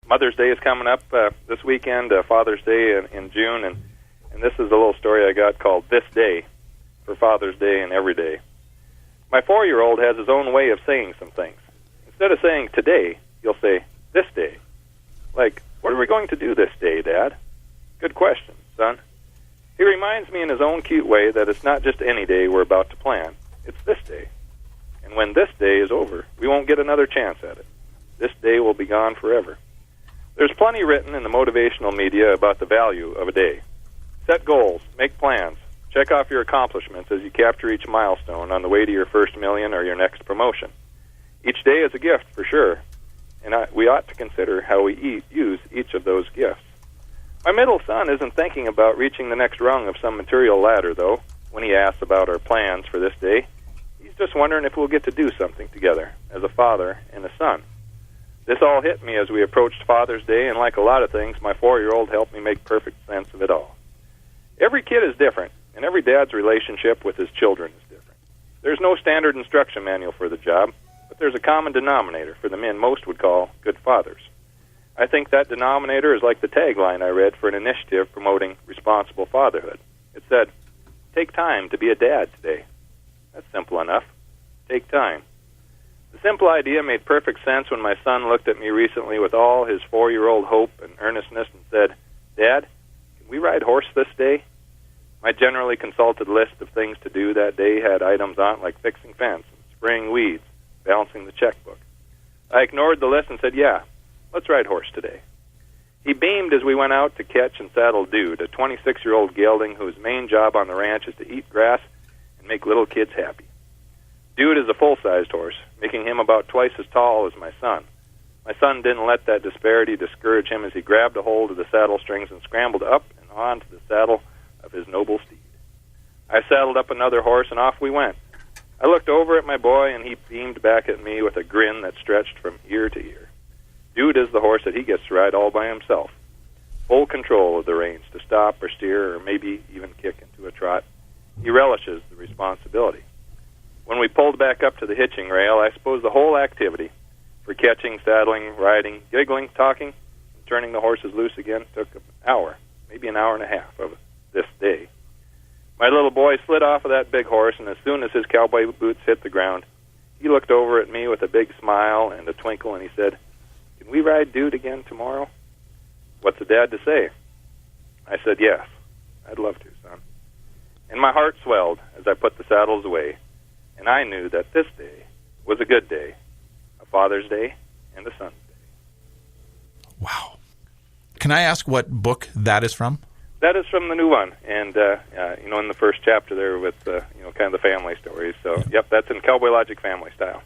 Mother's Day is coming up this weekend, Father's Day in June, and this is a little story I got called This Day for Father's Day and Every Day. My 4-year-old has his own way of saying some things. Instead of saying today, he'll say this day. Like, what are we going to do this day, Dad? Good question, son. He reminds me in his own cute way that it's not just any day we're about to plan. It's this day. And when this day is over, we won't get another chance at it. This day will be gone forever. There's plenty written in the motivational media about the value of a day. Set goals, make plans, check off your accomplishments as you capture each milestone on the way to your first million or your next promotion. Each day is a gift, for sure, and we ought to consider how we use each of those gifts. My middle son isn't thinking about reaching the next rung of some material ladder, though, when he asks about our plans for this day. He's just wondering if we'll get to do something together as a father and a son. This all hit me as we approached Father's Day, and like a lot of things, my 4-year-old helped me make perfect sense of it all. Every kid is different, and every dad's relationship with his children is different. There's no standard instruction manual for the job, but there's a common denominator for the men most would call good fathers. I think that denominator is like the tagline I read for an initiative promoting responsible fatherhood. It said, "Take time to be a dad today." That's simple enough. Take time. The simple idea made perfect sense when my son looked at me recently with all his 4-year-old hope and earnestness and said, "Dad, can we ride horse this day?" My generally consulted list of things to do that day had items on it like fixing fence, spraying weeds, balancing the checkbook. I ignored the list and said, "Yeah, let's ride horse today." He beamed as we went out to catch and saddle Dude, a 26-year-old gelding whose main job on the ranch is to eat grass and make little kids happy. Dude is a full-sized horse, making him about twice as tall as my son. My son didn't let that disparity discourage him as he grabbed a hold of the saddle strings and scrambled up and onto the saddle of his noble steed. I saddled up another horse, and off we went. I looked over at my boy, and he beamed back at me with a grin that stretched from ear to ear. Dude is the horse that he gets to ride all by himself. Full control of the reins to stop or steer or maybe even kick into a trot. He relishes the responsibility. When we pulled back up to the hitching rail, I suppose the whole activity, for catching, saddling, riding, giggling, talking, and turning the horses loose again, took an hour, maybe an hour and a half of this day. My little boy slid off of that big horse, and as soon as his cowboy boots hit the ground, he looked over at me with a big smile and a twinkle, and he said, "Can we ride Dude again tomorrow?" "What's a dad to say?" I said, "Yes, I'd love to, son." And my heart swelled as I put the saddles away, and I knew that this day was a good day, a Father's Day and a Son's Day. Wow. Can I ask what book that is from? That is from the new one, and in the first chapter there with kind of the family stories. So, yep, that's in Cowboy Logic family style.